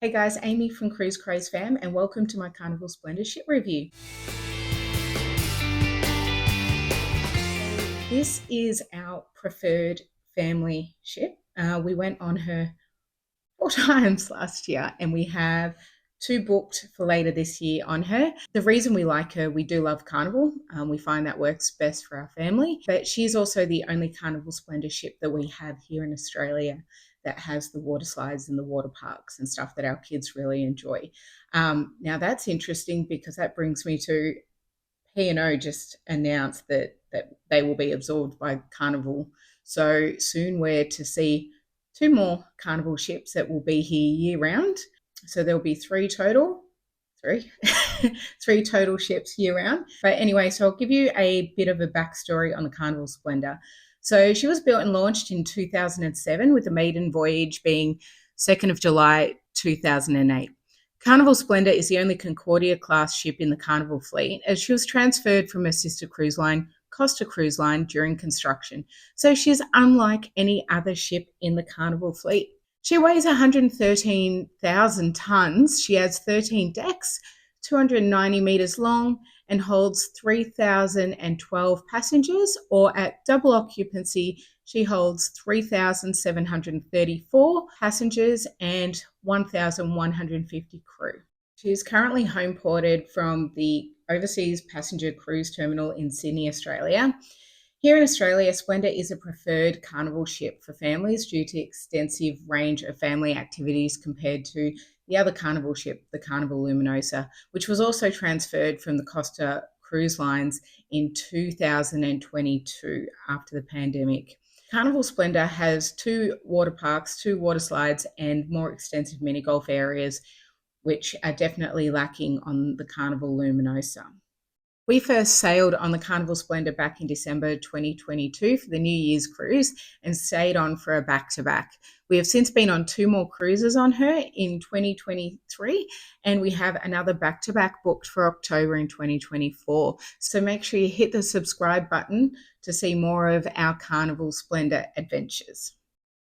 Hey guys, Amy from Cruise Craze Fam, and welcome to my Carnival Splendor ship review. This is our preferred family ship. We went on her 4 times last year, and we have two booked for later this year on her. The reason we like her, we do love Carnival. We find that works best for our family, but she's also the only Carnival Splendor ship that we have here in Australia that has the water slides and the water parks and stuff that our kids really enjoy. Now that's interesting because that brings me to P&O just announced that they will be absorbed by Carnival. So soon we're to see two more Carnival ships that will be here year round. So there'll be three, three total ships year round. But anyway, so I'll give you a bit of a backstory on the Carnival Splendor. So she was built and launched in 2007 with the maiden voyage being 2nd of July 2008. Carnival Splendor is the only Concordia-class ship in the Carnival fleet, as she was transferred from her sister cruise line, Costa Cruise Line, during construction. So she is unlike any other ship in the Carnival fleet. She weighs 113,000 tonnes. She has 13 decks, 290 metres long, and holds 3,012 passengers, or at double occupancy, she holds 3,734 passengers and 1,150 crew. She is currently home ported from the Overseas Passenger Cruise Terminal in Sydney, Australia. Here in Australia, Splendor is a preferred Carnival ship for families due to extensive range of family activities compared to the other Carnival ship, the Carnival Luminosa, which was also transferred from the Costa Cruise Lines in 2022 after the pandemic. Carnival Splendor has two water parks, two water slides, and more extensive mini golf areas, which are definitely lacking on the Carnival Luminosa. We first sailed on the Carnival Splendor back in December 2022 for the New Year's cruise and stayed on for a back-to-back. We have since been on two more cruises on her in 2023, and we have another back-to-back booked for October in 2024. So make sure you hit the subscribe button to see more of our Carnival Splendor adventures.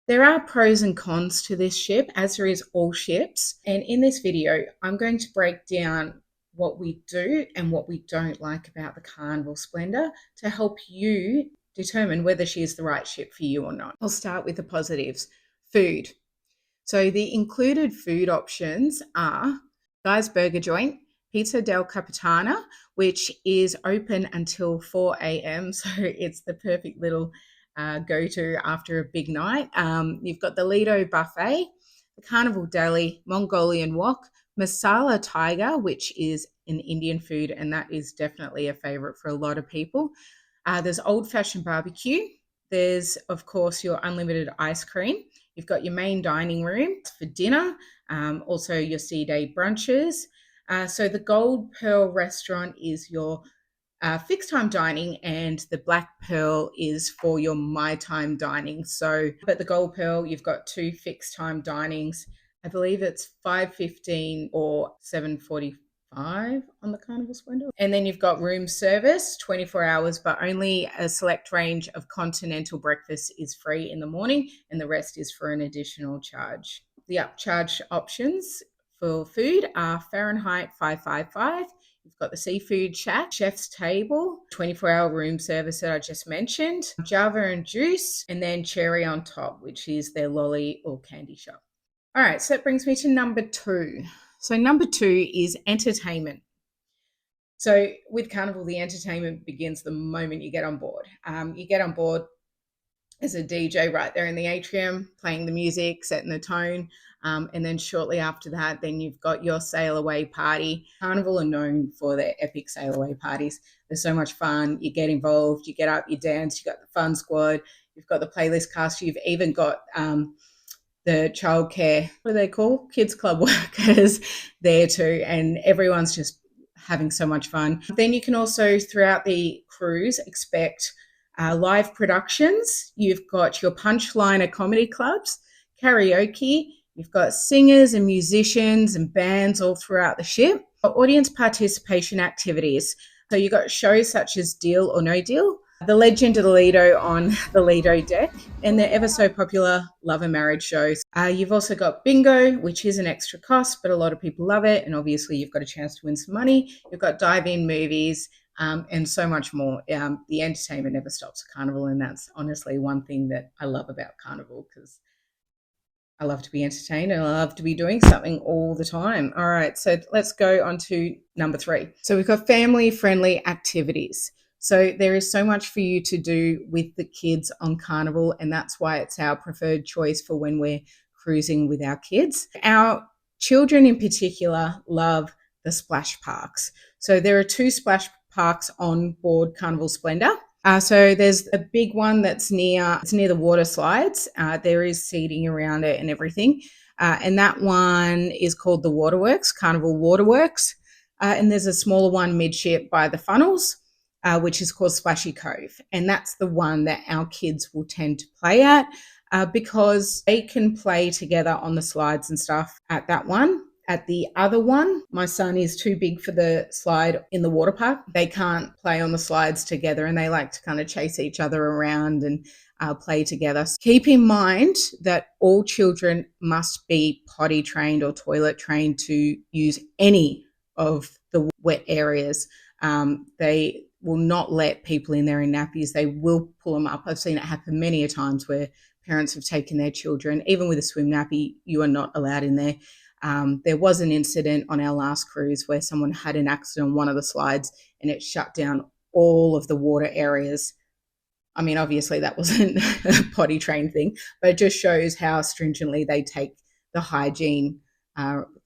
There are pros and cons to this ship, as there is all ships, and in this video, I'm going to break down what we do and what we don't like about the Carnival Splendor to help you determine whether she is the right ship for you or not. I'll start with the positives. Food. So the included food options are Guy's Burger Joint, Pizza del Capitana, which is open until 4 a.m. So it's the perfect little go-to after a big night. You've got the Lido Buffet, the Carnival Deli, Mongolian Wok, Masala Tiger, which is an Indian food, and that is definitely a favorite for a lot of people. There's old-fashioned barbecue. There's, of course, your unlimited ice cream. You've got your main dining room for dinner, also your sea day brunches. So the Gold Pearl restaurant is your fixed time dining, and the Black Pearl is for your my time dining. So, but the Gold Pearl, you've got two fixed time dinings. I believe it's 5:15 or 7:45 on the Carnival Splendor. And then you've got room service, 24 hours, but only a select range of continental breakfast is free in the morning, and the rest is for an additional charge. The upcharge options for food are Fahrenheit 555. You've got the Seafood Shack, Chef's Table, 24-hour room service that I just mentioned, Java and Juice, and then Cherry on Top, which is their lolly or candy shop. All right, so that brings me to number two. So number two is entertainment. So with Carnival, the entertainment begins the moment you get on board. You get on board as a DJ right there in the atrium, playing the music, setting the tone. And then shortly after that, then you've got your sail away party. Carnival are known for their epic sail away parties. They're so much fun. You get involved, you get up, you dance, you've got the fun squad, you've got the playlist cast, you've even got the childcare, what do they call? Kids club workers there too. And everyone's just having so much fun. Then you can also, throughout the cruise, expect live productions. You've got your punchliner comedy clubs, karaoke. You've got singers and musicians and bands all throughout the ship. Audience participation activities. So you've got shows such as Deal or No Deal, The Legend of the Lido on the Lido deck, and they're ever so popular love and marriage shows. You've also got bingo, which is an extra cost, but a lot of people love it. And obviously, you've got a chance to win some money. You've got dive-in movies and so much more. The entertainment never stops at Carnival, and that's honestly one thing that I love about Carnival, because I love to be entertained and I love to be doing something all the time. All right, so let's go on to number 3. So we've got family friendly activities. So there is so much for you to do with the kids on Carnival, and that's why it's our preferred choice for when we're cruising with our kids. Our children in particular love the splash parks. So there are 2 splash parks on board Carnival Splendor. So there's a big one that's near the water slides. There is seating around it and everything. And that one is called the Waterworks, Carnival Waterworks. And there's a smaller one midship by the funnels, which is called Splashy Cove. And that's the one that our kids will tend to play at because they can play together on the slides and stuff at that one. At the other one, my son is too big for the slide in the water park. They can't play on the slides together, and they like to kind of chase each other around and play together. So keep in mind that all children must be potty trained or toilet trained to use any of the wet areas. They will not let people in there in nappies. They will pull them up. I've seen it happen many a times where parents have taken their children. Even with a swim nappy, you are not allowed in there. There was an incident on our last cruise where someone had an accident on one of the slides and it shut down all of the water areas. I mean, obviously that wasn't a potty trained thing, but it just shows how stringently they take the hygiene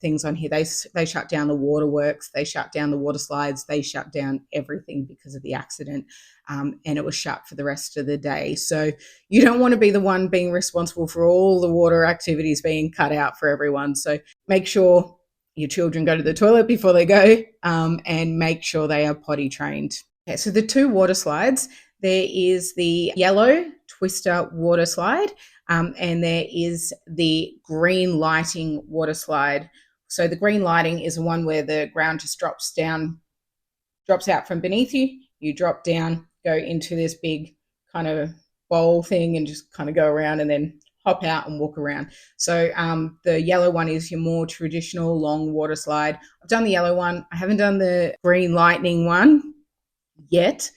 things on here. They shut down the waterworks, they shut down the water slides, they shut down everything because of the accident, and it was shut for the rest of the day. So you don't want to be the one being responsible for all the water activities being cut out for everyone. So make sure your children go to the toilet before they go, and make sure they are potty trained. Okay, so the 2 water slides, there is the yellow Twister water slide, and there is the green lighting water slide. So the green lighting is the one where the ground just drops out from beneath you. You drop down, go into this big kind of bowl thing and just kind of go around and then hop out and walk around. So the yellow one is your more traditional long water slide. I've done the yellow one. I haven't done the green lightning one yet,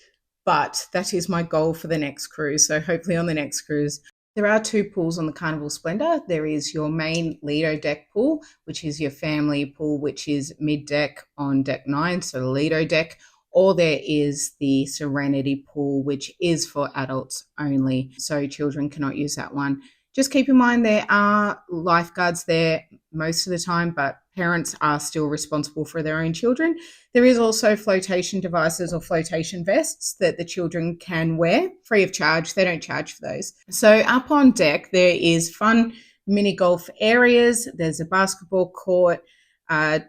but that is my goal for the next cruise. So hopefully on the next cruise. There are 2 pools on the Carnival Splendor. There is your main Lido deck pool, which is your family pool, which is mid-deck on deck 9, so the Lido deck, or there is the Serenity pool, which is for adults only, so children cannot use that one. Just keep in mind there are lifeguards there most of the time, but parents are still responsible for their own children. There is also flotation devices or flotation vests that the children can wear free of charge. They don't charge for those. So up on deck, there is fun mini golf areas. There's a basketball court,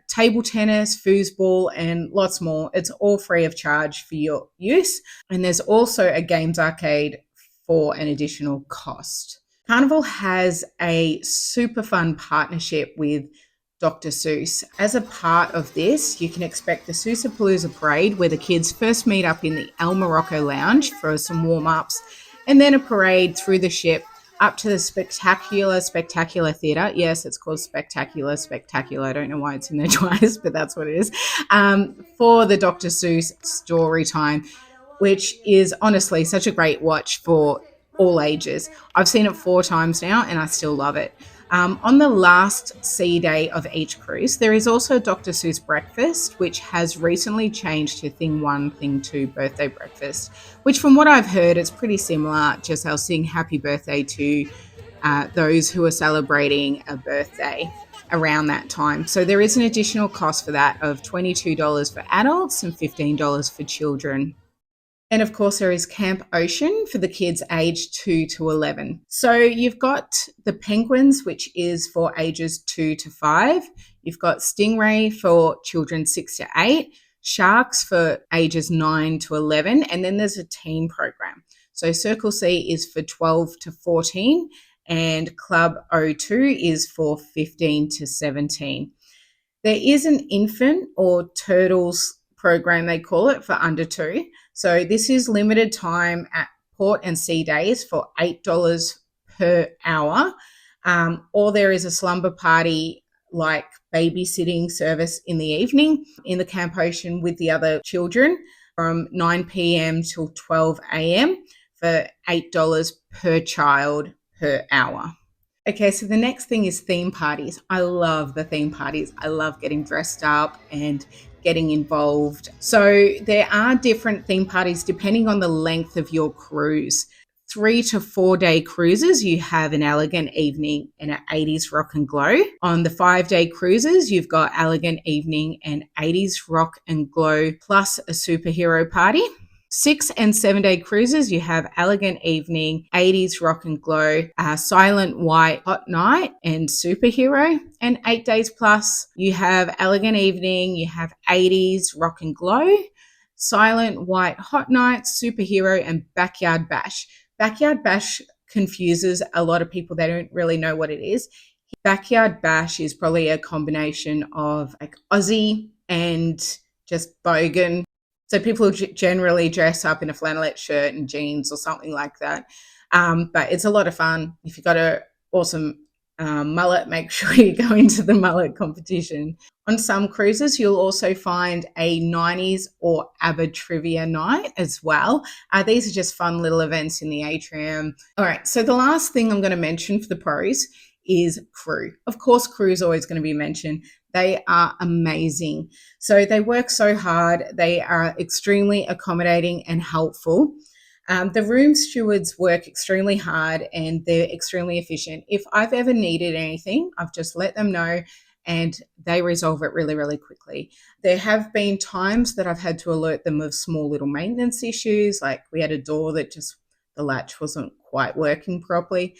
table tennis, foosball, and lots more. It's all free of charge for your use. And there's also a games arcade for an additional cost. Carnival has a super fun partnership with Dr. Seuss. As a part of this, you can expect the Seussapalooza parade where the kids first meet up in the El Morocco Lounge for some warm-ups, and then a parade through the ship up to the Spectacular Theatre. Yes, it's called Spectacular. I don't know why it's in there twice, but that's what it is, for the Dr. Seuss story time, which is honestly such a great watch for all ages. I've seen it 4 times now and I still love it. On the last sea day of each cruise, there is also Dr. Seuss breakfast, which has recently changed to Thing 1, Thing 2 birthday breakfast, which from what I've heard, it's pretty similar. Just they'll sing happy birthday to those who are celebrating a birthday around that time. So there is an additional cost for that of $22 for adults and $15 for children. And of course, there is Camp Ocean for the kids aged 2 to 11. So you've got the Penguins, which is for ages 2 to 5. You've got Stingray for children 6 to 8. Sharks for ages 9 to 11. And then there's a teen program. So Circle C is for 12 to 14. And Club O2 is for 15 to 17. There is an infant or turtles program, they call it, for under two. So this is limited time at port and sea days for $8 per hour. Or there is a slumber party like babysitting service in the evening in the camp ocean with the other children from 9 p.m. till 12 a.m. for $8 per child per hour. Okay, so the next thing is theme parties. I love the theme parties. I love getting dressed up and getting involved. So there are different theme parties depending on the length of your cruise. 3 to 4 day cruises, you have an elegant evening and an 80s rock and glow. On the 5 day cruises, you've got elegant evening and 80s rock and glow plus a superhero party. 6 and 7 day cruises, you have elegant evening, 80s rock and glow, silent white hot night, and superhero. And 8 days plus, you have elegant evening, you have 80s rock and glow, silent white hot night, superhero, and backyard bash. Backyard bash confuses a lot of people. They don't really know what it is. Backyard bash is probably a combination of like Aussie and just bogan. So people generally dress up in a flannelette shirt and jeans or something like that. But it's a lot of fun. If you've got an awesome mullet, make sure you go into the mullet competition. On some cruises, you'll also find a 90s or ABBA trivia night as well. These are just fun little events in the atrium. All right, so the last thing I'm going to mention for the pros is crew. Of course, crew is always going to be mentioned. They are amazing. So they work so hard. They are extremely accommodating and helpful. The room stewards work extremely hard and they're extremely efficient. If I've ever needed anything, I've just let them know and they resolve it really, really quickly. There have been times that I've had to alert them of small little maintenance issues, like we had a door that just, the latch wasn't quite working properly.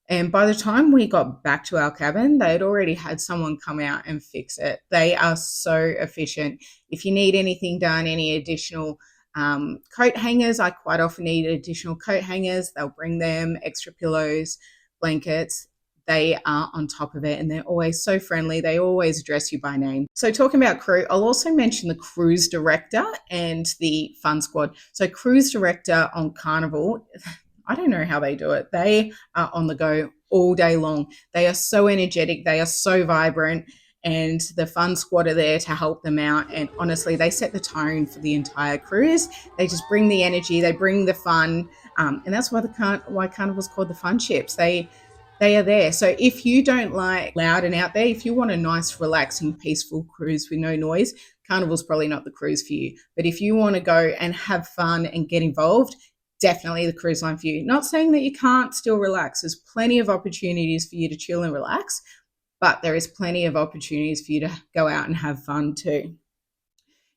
And by the time we got back to our cabin, they'd already had someone come out and fix it. They are so efficient. If you need anything done, any additional coat hangers, I quite often need additional coat hangers. They'll bring them, extra pillows, blankets. They are on top of it and they're always so friendly. They always address you by name. So talking about crew, I'll also mention the cruise director and the fun squad. So cruise director on Carnival, I don't know how they do it. They are on the go all day long. They are so energetic. They are so vibrant. And the fun squad are there to help them out. And honestly, they set the tone for the entire cruise. They just bring the energy. They bring the fun. And that's why why Carnival's called the fun ships. They are there. So if you don't like loud and out there, if you want a nice, relaxing, peaceful cruise with no noise, Carnival's probably not the cruise for you. But if you want to go and have fun and get involved, definitely the cruise line for you. Not saying that you can't still relax. There's plenty of opportunities for you to chill and relax, but there is plenty of opportunities for you to go out and have fun too.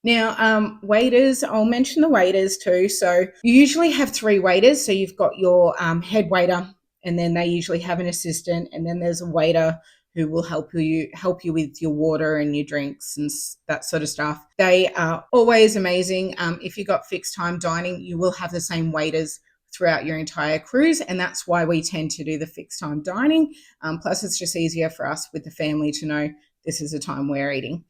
Now, waiters, I'll mention the waiters too. So you usually have 3 waiters. So you've got your head waiter, and then they usually have an assistant, and then there's a waiter who will help you with your water and your drinks and that sort of stuff. They are always amazing. If you've got fixed time dining, you will have the same waiters throughout your entire cruise, and that's why we tend to do the fixed time dining. Plus, it's just easier for us with the family to know this is the time we're eating.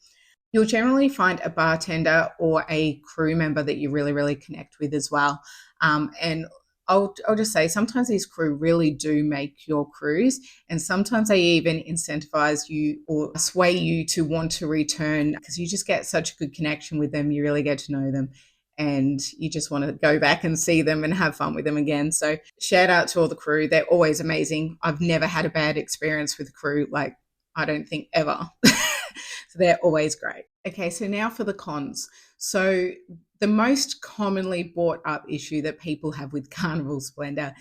You'll generally find a bartender or a crew member that you really, really connect with as well. And I'll just say sometimes these crew really do make your cruise, and sometimes they even incentivize you or sway you to want to return because you just get such a good connection with them. You really get to know them and you just want to go back and see them and have fun with them again. So shout out to all the crew. They're always amazing. I've never had a bad experience with crew, like I don't think ever. So they're always great. Okay, so now for the cons. So the most commonly brought up issue that people have with Carnival Splendor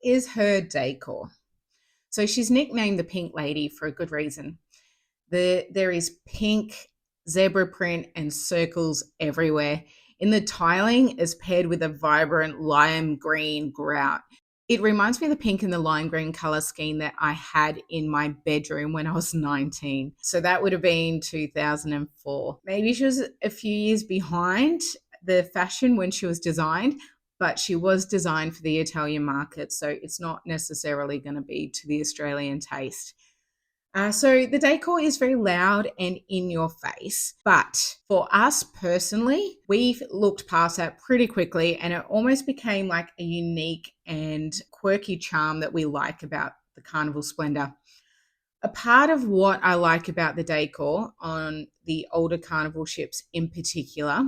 is her decor. So she's nicknamed the Pink Lady for a good reason. There is pink, zebra print, and circles everywhere. In the tiling is paired with a vibrant lime green grout. It reminds me of the pink and the lime green color scheme that I had in my bedroom when I was 19. So that would have been 2004. Maybe she was a few years behind the fashion when she was designed, but she was designed for the Italian market. So it's not necessarily going to be to the Australian taste. So the decor is very loud and in your face. But for us personally, we've looked past that pretty quickly and it almost became like a unique and quirky charm that we like about the Carnival Splendor. A part of what I like about the decor on the older Carnival ships in particular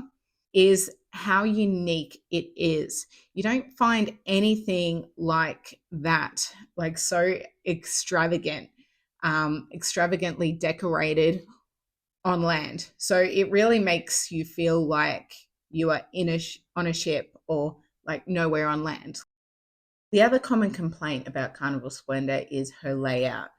is how unique it is. You don't find anything like that, like so extravagant, extravagantly decorated on land. So it really makes you feel like you are on a ship or like nowhere on land. The other common complaint about Carnival Splendor is her layout.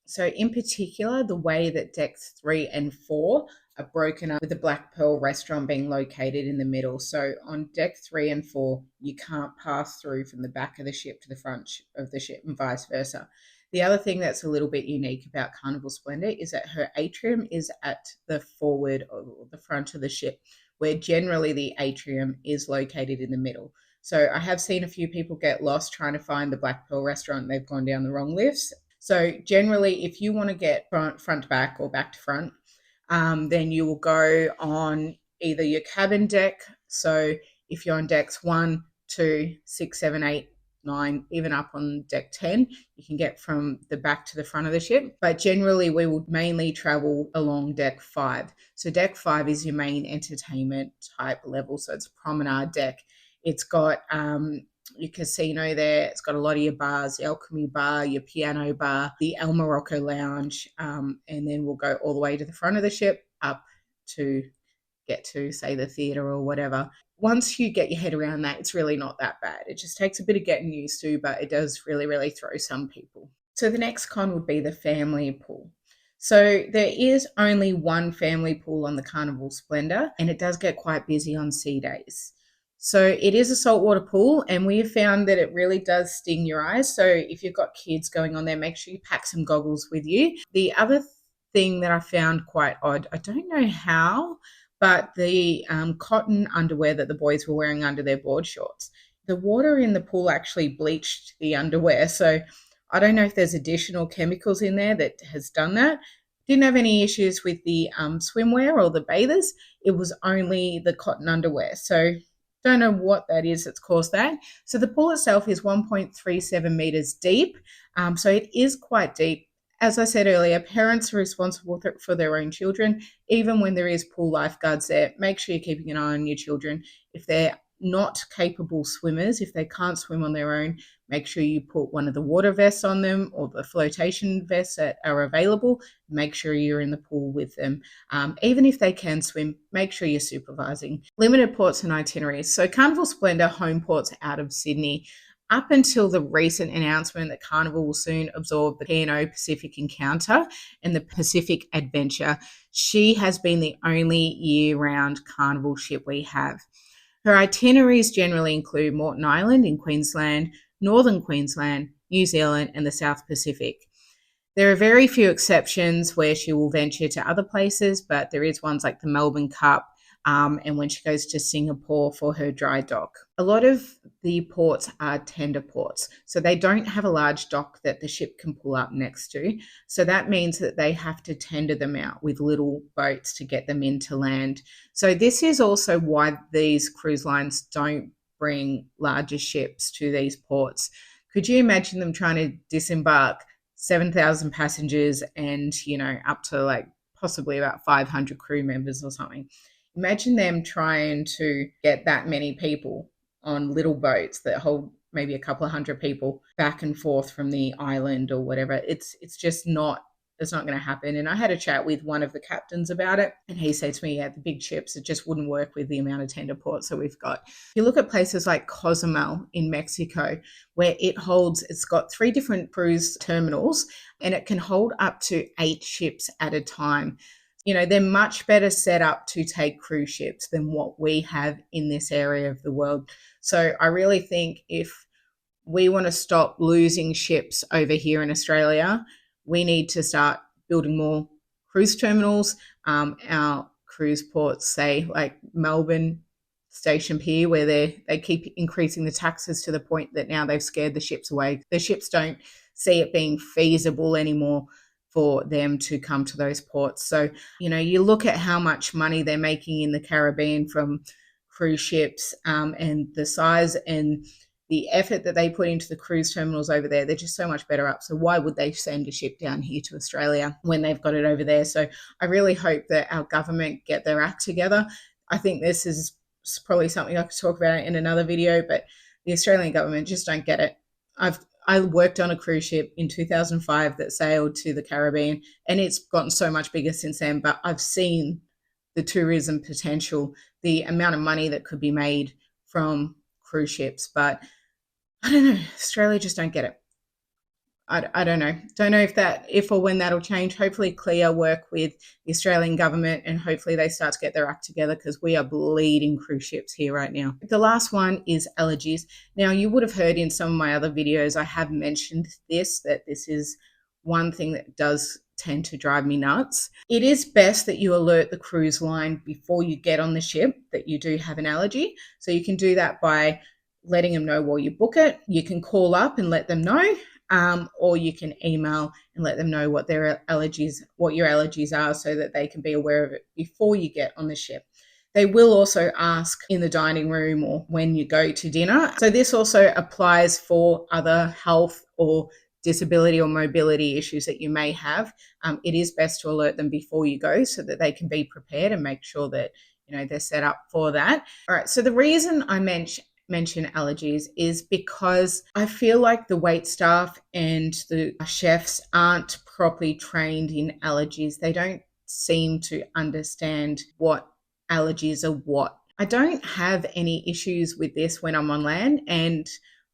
So, in particular, the way that decks 3 and 4 are broken up with the Black Pearl restaurant being located in the middle. So, on deck 3 and 4, you can't pass through from the back of the ship to the front of the ship and vice versa. The other thing that's a little bit unique about Carnival Splendor is that her atrium is at the forward or the front of the ship, where generally the atrium is located in the middle. So I have seen a few people get lost trying to find the Black Pearl restaurant. They've gone down the wrong lifts. So generally, if you want to get front to back or back to front, then you will go on either your cabin deck. So if you're on decks 1, 2, 6, 7, 8, 9, even up on deck 10, you can get from the back to the front of the ship. But generally, we will mainly travel along deck 5. So deck 5 is your main entertainment type level. So it's a promenade deck. It's got your casino there. It's got a lot of your bars, the Alchemy Bar, your Piano Bar, the El Morocco Lounge, and then we'll go all the way to the front of the ship up to get to, say, the theatre or whatever. Once you get your head around that, it's really not that bad. It just takes a bit of getting used to, but it does really, really throw some people. So the next con would be the family pool. So there is only one family pool on the Carnival Splendor, and it does get quite busy on sea days. So it is a saltwater pool, and we have found that it really does sting your eyes. So if you've got kids going on there, make sure you pack some goggles with you. The other thing that I found quite odd, I don't know how, but the cotton underwear that the boys were wearing under their board shorts, the water in the pool actually bleached the underwear. So I don't know if there's additional chemicals in there that has done that. Didn't have any issues with the swimwear or the bathers. It was only the cotton underwear. So don't know what that is that's caused that. So the pool itself is 1.37 meters deep. So it is quite deep. As I said earlier, parents are responsible for their own children. Even when there is pool lifeguards there, make sure you're keeping an eye on your children. If they're not capable swimmers, if they can't swim on their own, make sure you put one of the water vests on them or the flotation vests that are available. Make sure you're in the pool with them. Even if they can swim, make sure you're supervising. Limited ports and itineraries. So Carnival Splendor home ports out of Sydney. Up until the recent announcement that Carnival will soon absorb the P&O Pacific Encounter and the Pacific Adventure, she has been the only year-round Carnival ship we have. Her itineraries generally include Moreton Island in Queensland, Northern Queensland, New Zealand, and the South Pacific. There are very few exceptions where she will venture to other places, but there is ones like the Melbourne Cup, and when she goes to Singapore for her dry dock. A lot of the ports are tender ports, so they don't have a large dock that the ship can pull up next to. So that means that they have to tender them out with little boats to get them into land. So this is also why these cruise lines don't bring larger ships to these ports. Could you imagine them trying to disembark 7,000 passengers and, up to like possibly about 500 crew members or something? Imagine them trying to get that many people on little boats that hold maybe a couple of hundred people back and forth from the island or whatever. It's not going to happen. And I had a chat with one of the captains about it, and he said to me, yeah, the big ships, it just wouldn't work with the amount of tender ports that we've got. If you look at places like Cozumel in Mexico, where it's got 3 different cruise terminals, and it can hold up to 8 ships at a time. They're much better set up to take cruise ships than what we have in this area of the world. So I really think if we want to stop losing ships over here in Australia, we need to start building more cruise terminals. Our cruise ports, say like Melbourne Station Pier, where they keep increasing the taxes to the point that now they've scared the ships away. The ships don't see it being feasible anymore for them to come to those ports. So, you look at how much money they're making in the Caribbean from cruise ships, and the size and the effort that they put into the cruise terminals over there, they're just so much better up. So why would they send a ship down here to Australia when they've got it over there? So I really hope that our government get their act together. I think this is probably something I could talk about in another video, but the Australian government just don't get it. I worked on a cruise ship in 2005 that sailed to the Caribbean, and it's gotten so much bigger since then, but I've seen the tourism potential, the amount of money that could be made from cruise ships. But I don't know, Australia just don't get it. I don't know. Don't know if or when that'll change. Hopefully Clea work with the Australian government, and hopefully they start to get their act together, because we are bleeding cruise ships here right now. The last one is allergies. Now, you would have heard in some of my other videos, I have mentioned that this is one thing that does tend to drive me nuts. It is best that you alert the cruise line before you get on the ship that you do have an allergy. So you can do that by letting them know while you book it. You can call up and let them know, or you can email and let them know what your allergies are, so that they can be aware of it before you get on the ship. They will also ask in the dining room or when you go to dinner. So this also applies for other health or disability or mobility issues that you may have. It is best to alert them before you go, so that they can be prepared and make sure that they're set up for that. All right, so the reason I mention allergies is because I feel like the wait staff and the chefs aren't properly trained in allergies. They don't seem to understand what allergies are what. I don't have any issues with this when I'm on land, and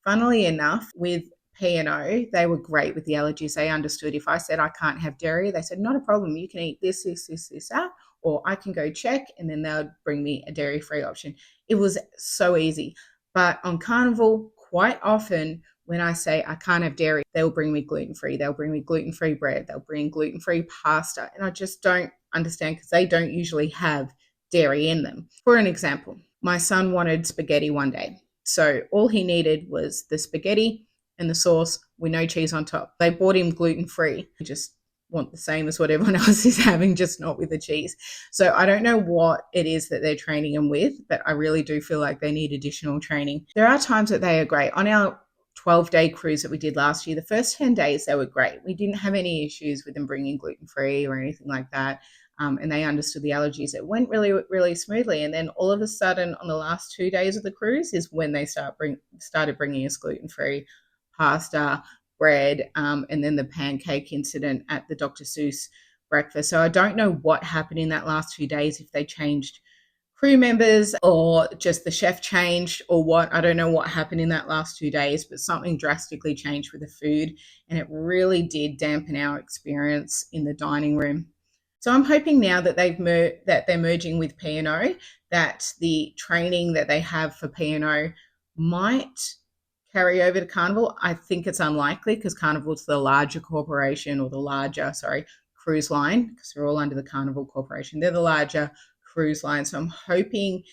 funnily enough, with P&O, they were great with the allergies. They understood if I said I can't have dairy, they said, not a problem, you can eat this, that, or I can go check, and then they'll bring me a dairy-free option. It was so easy. But on Carnival, quite often when I say I can't have dairy, they'll bring me gluten-free. They'll bring me gluten-free bread. They'll bring gluten-free pasta. And I just don't understand, because they don't usually have dairy in them. For an example, my son wanted spaghetti one day. So all he needed was the spaghetti and the sauce with no cheese on top. They bought him gluten-free. He just want the same as what everyone else is having, just not with the cheese. So I don't know what it is that they're training them with, but I really do feel like they need additional training. There are times that they are great. On our 12-day cruise that we did last year, the first 10 days, they were great. We didn't have any issues with them bringing gluten-free or anything like that. And they understood the allergies. It went really, really smoothly. And then all of a sudden, on the last 2 days of the cruise is when they started bringing us gluten-free pasta, bread, and then the pancake incident at the Dr. Seuss breakfast. So I don't know what happened in that last few days, if they changed crew members or just the chef changed or what. I don't know what happened in that last 2 days, but something drastically changed with the food, and it really did dampen our experience in the dining room. So I'm hoping now that they're merging with P&O, that the training that they have for P&O might carry over to Carnival. I think it's unlikely, because Carnival's the larger corporation, or the larger, cruise line, because we're all under the Carnival Corporation. They're the larger cruise line. So I'm hoping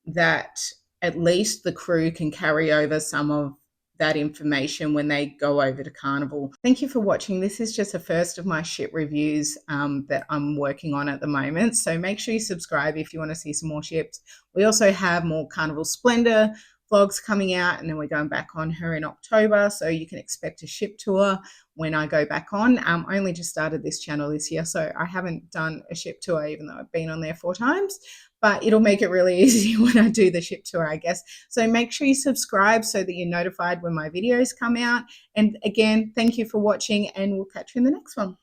that at least the crew can carry over some of that information when they go over to Carnival. Thank you for watching. This is just the first of my ship reviews that I'm working on at the moment. So make sure you subscribe if you want to see some more ships. We also have more Carnival Splendor vlogs coming out, and then we're going back on her in October, so you can expect a ship tour when I go back on. I only just started this channel this year, so I haven't done a ship tour, even though I've been on there 4 times, but it'll make it really easy when I do the ship tour, I guess. So make sure you subscribe so that you're notified when my videos come out. And again, thank you for watching, and we'll catch you in the next one.